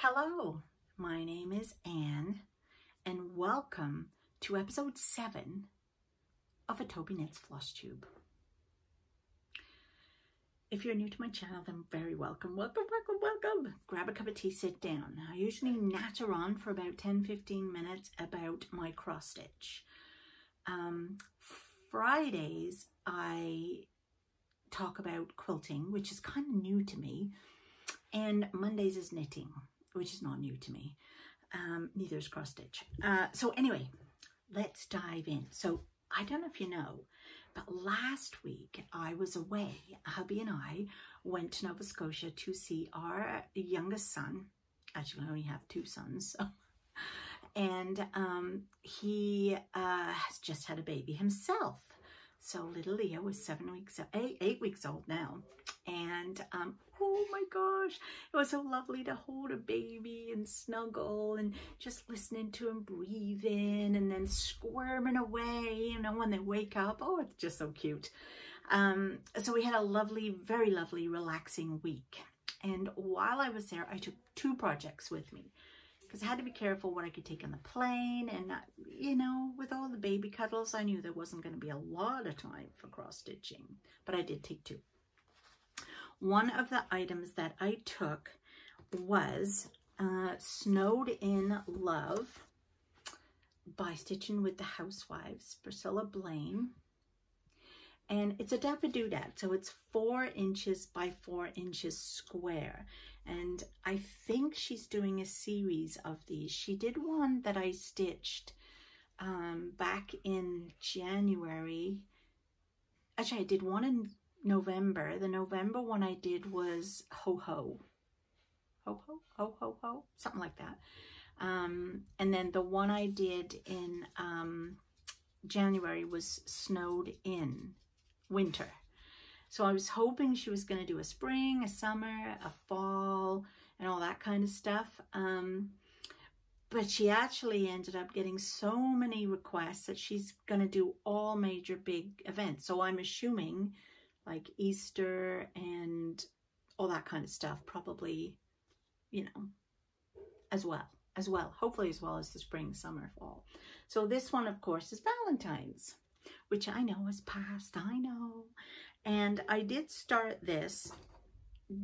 Hello, my name is Anne, and welcome to episode 7 of a Tobyknits Flosstube. If you're new to my channel, then very welcome. Welcome. Grab a cup of tea, sit down. I usually natter on for about 10-15 minutes about my cross stitch. Fridays, I talk about quilting, which is kind of new to me, and Mondays is knitting, which is not new to me. Neither is cross stitch. So anyway, let's dive in. So I don't know if you know, but last week I was away. Hubby and I went to Nova Scotia to see our youngest son. Actually, I only have 2 sons. So. And he has just had a baby himself. So little Leo was 8 weeks old now. And oh my gosh, it was so lovely to hold a baby and snuggle and just listening to him breathing and then squirming away, you know, when they wake up. Oh, it's just so cute. So we had a lovely, very lovely, relaxing week. And while I was there, I took 2 projects with me because I had to be careful what I could take on the plane. And, you know, with all the baby cuddles, I knew there wasn't going to be a lot of time for cross stitching, but I did take 2. One of the items that I took was Snowed in Love by Stitching with the Housewives, Priscilla Blaine. And it's a Daffodoodah, so it's 4 inches by 4 inches square. And I think she's doing a series of these. She did one that I stitched back in January. Actually, I did one in November. The November one I did was Ho, something like that. And then the one I did in January was Snowed In, Winter. So I was hoping she was going to do a spring, a summer, a fall, and all that kind of stuff. But she actually ended up getting so many requests that she's going to do all major big events. So I'm assuming like Easter and all that kind of stuff, probably, you know, as well, hopefully as well as the spring, summer, fall. So this one, of course, is Valentines, which I know is past, I know. And I did start this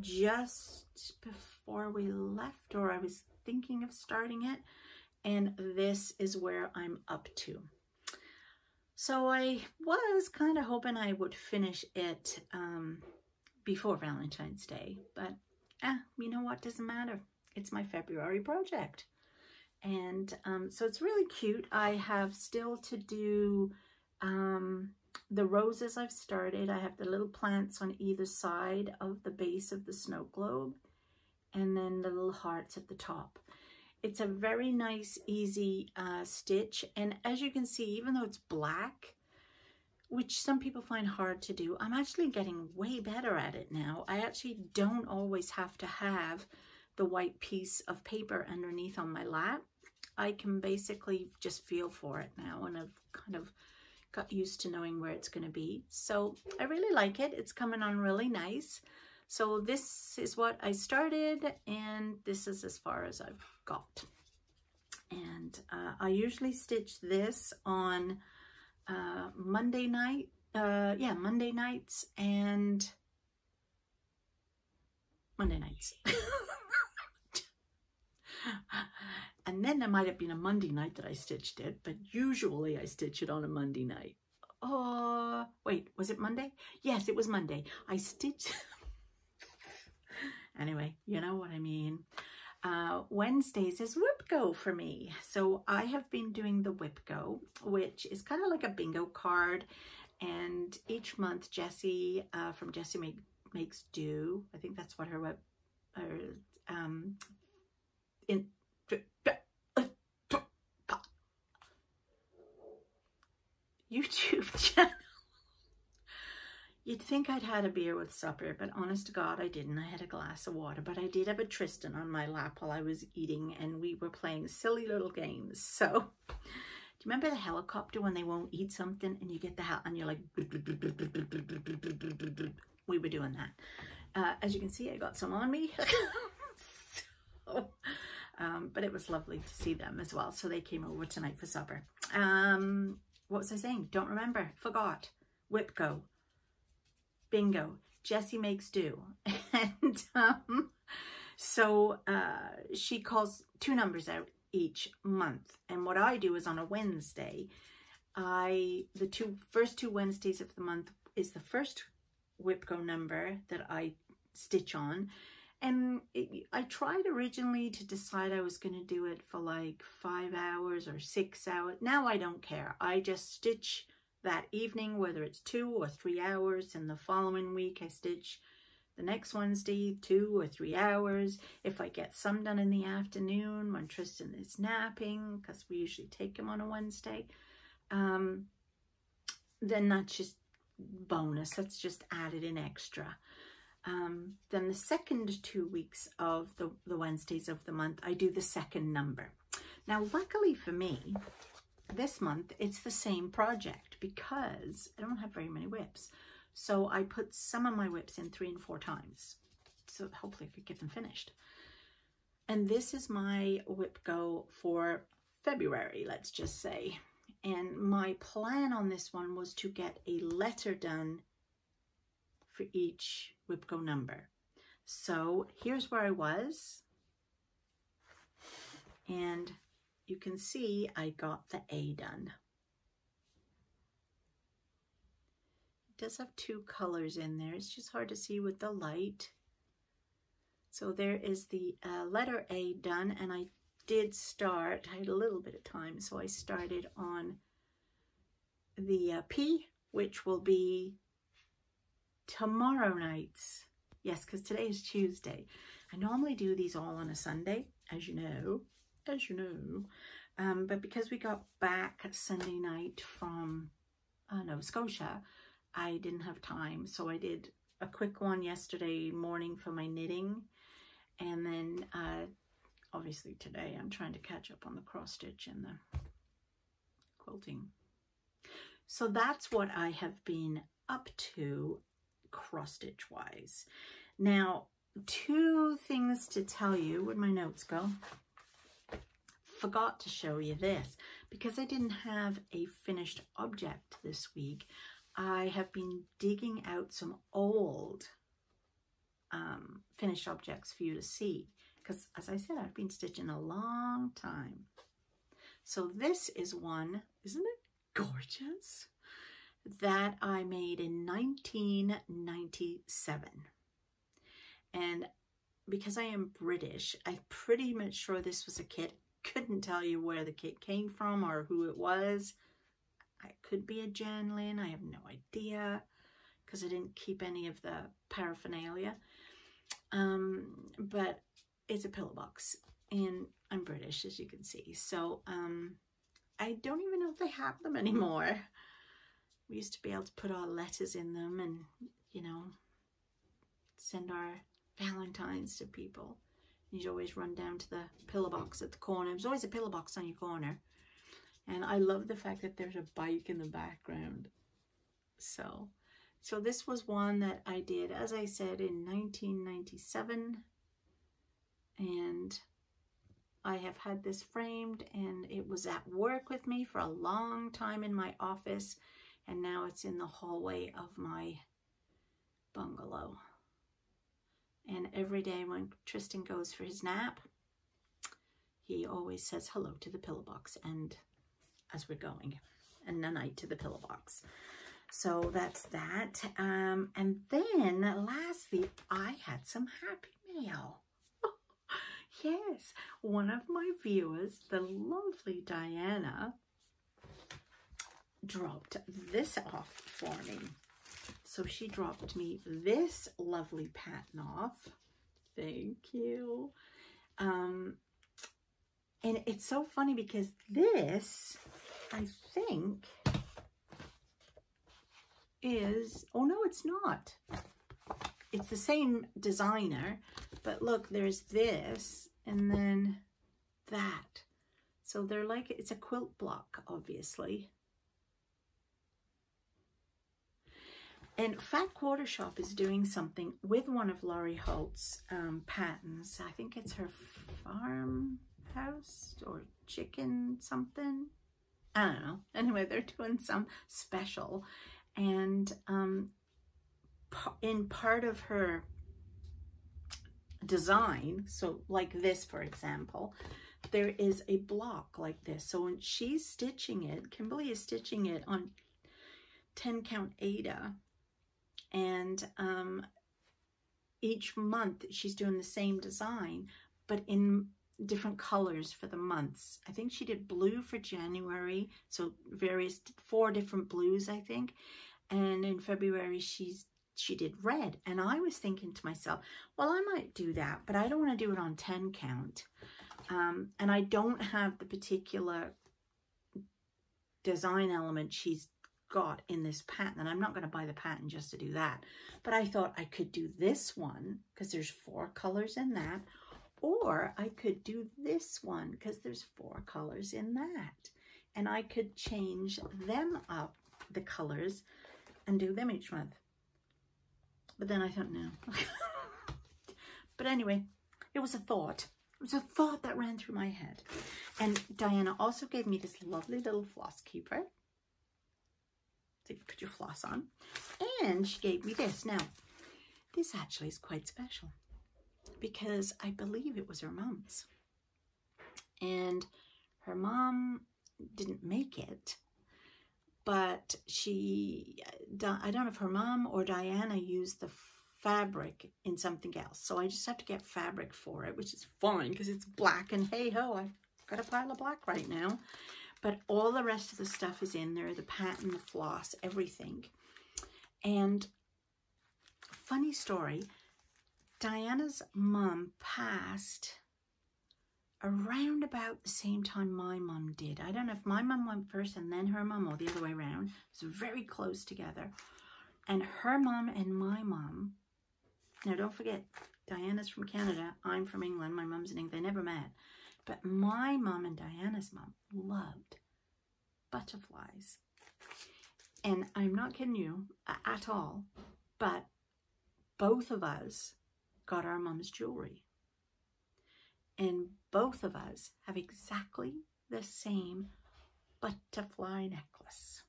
just before we left, or I was thinking of starting it, and this is where I'm up to. So I was kind of hoping I would finish it before Valentine's Day, but you know what, doesn't matter. It's my February project. And so it's really cute. I have still to do the roses I've started. I have the little plants on either side of the base of the snow globe, and then the little hearts at the top. It's a very nice, easy stitch. And as you can see, even though it's black, which some people find hard to do, I'm actually getting way better at it now. I actually don't always have to have the white piece of paper underneath on my lap. I can basically just feel for it now, and I've kind of got used to knowing where it's going to be. So I really like it. It's coming on really nice. So this is what I started, and this is as far as I've got. And I usually stitch this on Monday nights and Monday nights. And then there might have been a Monday night that I stitched it, but usually I stitch it on a Monday night. Oh, wait, was it Monday? Yes, it was Monday. I stitched... Anyway, you know what I mean. Wednesdays is Wipgo for me. So I have been doing the Wipgo, which is kind of like a bingo card. And each month, Jessie from Jessie Makes Do, I think that's what her YouTube channel. You'd think I'd had a beer with supper, but honest to God, I didn't. I had a glass of water, but I did have a Tristan on my lap while I was eating, and we were playing silly little games. So, do you remember the helicopter when they won't eat something and you get the and you're like, we were doing that. As you can see, I got some on me. So, But it was lovely to see them as well. So they came over tonight for supper. What was I saying? Don't remember. Forgot. Wipgo. Bingo. Jessie makes do. And so she calls 2 numbers out each month. And what I do is on a Wednesday, the first two Wednesdays of the month is the first Wipgo number that I stitch on. And I tried originally to decide I was going to do it for like 5 hours or 6 hours. Now I don't care. I just stitch that evening, whether it's 2 or 3 hours. And the following week I stitch the next Wednesday 2 or 3 hours. If I get some done in the afternoon when Tristan is napping, because we usually take him on a Wednesday, then that's just bonus. That's just added in extra. Then the second 2 weeks of the Wednesdays of the month, I do the second number. Now, luckily for me, this month, it's the same project because I don't have very many whips. So I put some of my whips in 3 and 4 times. So hopefully I could get them finished. And this is my Wipgo for February, let's just say. And my plan on this one was to get a letter done for each Wipgo number. So here's where I was. And you can see I got the A done. It does have 2 colors in there. It's just hard to see with the light. So there is the letter A done, and I did start, I had a little bit of time, so I started on the P, which will be tomorrow night's. Yes, because today is Tuesday. I normally do these all on a Sunday, as you know. But because we got back Sunday night from Nova Scotia, I didn't have time. So I did a quick one yesterday morning for my knitting. And then obviously today I'm trying to catch up on the cross stitch and the quilting. So that's what I have been up to cross stitch wise. Now, 2 things to tell you. Where'd my notes go? Forgot to show you this because I didn't have a finished object this week. I have been digging out some old finished objects for you to see because, as I said, I've been stitching a long time. So this is one, isn't it gorgeous, that I made in 1997. And because I am British, I'm pretty much sure this was a kit. Couldn't tell you where the kit came from or who it was. It could be a Jan Lynn. I have no idea because I didn't keep any of the paraphernalia. But it's a pillow box and I'm British, as you can see. So I don't even know if they have them anymore. We used to be able to put our letters in them and, you know, send our Valentines to people. You'd always run down to the pillow box at the corner. There's always a pillow box on your corner. And I love the fact that there's a bike in the background. So this was one that I did, as I said, in 1997. And I have had this framed, and it was at work with me for a long time in my office. And now it's in the hallway of my bungalow. And every day when Tristan goes for his nap, he always says hello to the pillow box, and as we're going, and a night to the pillow box. So that's that. And then lastly, I had some happy mail. Yes, one of my viewers, the lovely Diana, dropped this off for me. So she dropped me this lovely pattern off. Thank you. And it's so funny because this, I think, is, oh no, it's not. It's the same designer, but look, there's this and then that. So they're like, it's a quilt block, obviously. And Fat Quarter Shop is doing something with one of Laurie Holt's patterns. I think it's her farm house or chicken something. I don't know. Anyway, they're doing some special. And in part of her design, so like this, for example, there is a block like this. So when she's stitching it, Kimberly is stitching it on 10 count Aida. And each month she's doing the same design, but in different colors for the months. I think she did blue for January, so 4 different blues, I think. And in February she did red. And I was thinking to myself, well, I might do that, but I don't want to do it on 10 count. And I don't have the particular design element she's got in this pattern, and I'm not going to buy the pattern just to do that. But I thought I could do this one because there's 4 colors in that, or I could do this one because there's 4 colors in that, and I could change them up, the colors, and do them each month. But then I thought, no. But anyway, it was a thought. It was a thought that ran through my head. And Diana also gave me this lovely little floss keeper. So you put your floss on. And she gave me this. Now, this actually is quite special because I believe it was her mom's. And her mom didn't make it, but I don't know if her mom or Diana used the fabric in something else. So I just have to get fabric for it, which is fine because it's black, and hey ho, I've got a pile of black right now. But all the rest of the stuff is in there, the pattern, the floss, everything. And funny story, Diana's mom passed around about the same time my mom did. I don't know if my mom went first and then her mom, or the other way around. It was very close together. And her mom and my mom, now don't forget, Diana's from Canada, I'm from England, my mom's in England, they never met. But my mom and Diana's mom loved butterflies. And I'm not kidding you at all, but both of us got our mom's jewelry. And both of us have exactly the same butterfly necklace.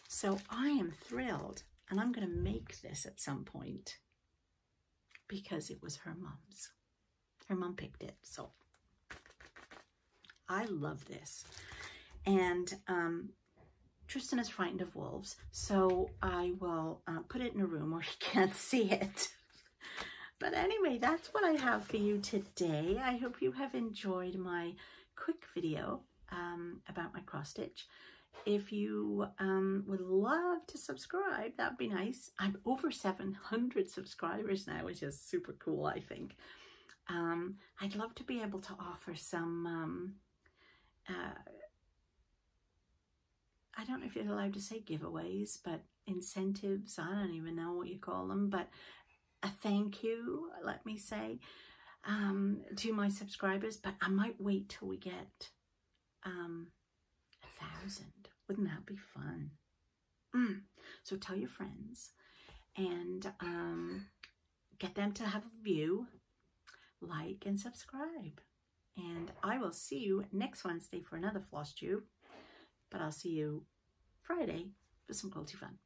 So I am thrilled, and I'm going to make this at some point because it was her mom's. Her mom picked it, so I love this. And Tristan is frightened of wolves, so I will put it in a room where he can't see it. But anyway, that's what I have for you today. I hope you have enjoyed my quick video about my cross stitch. If you would love to subscribe, that'd be nice. I'm over 700 subscribers now, which is super cool, I think. I'd love to be able to offer some, I don't know if you're allowed to say giveaways, but incentives, I don't even know what you call them, but a thank you, let me say, to my subscribers. But I might wait till we get 1,000. Wouldn't that be fun? So tell your friends and get them to have a view, like and subscribe. And I will see you next Wednesday for another Flosstube, but I'll see you Friday for some quilty fun.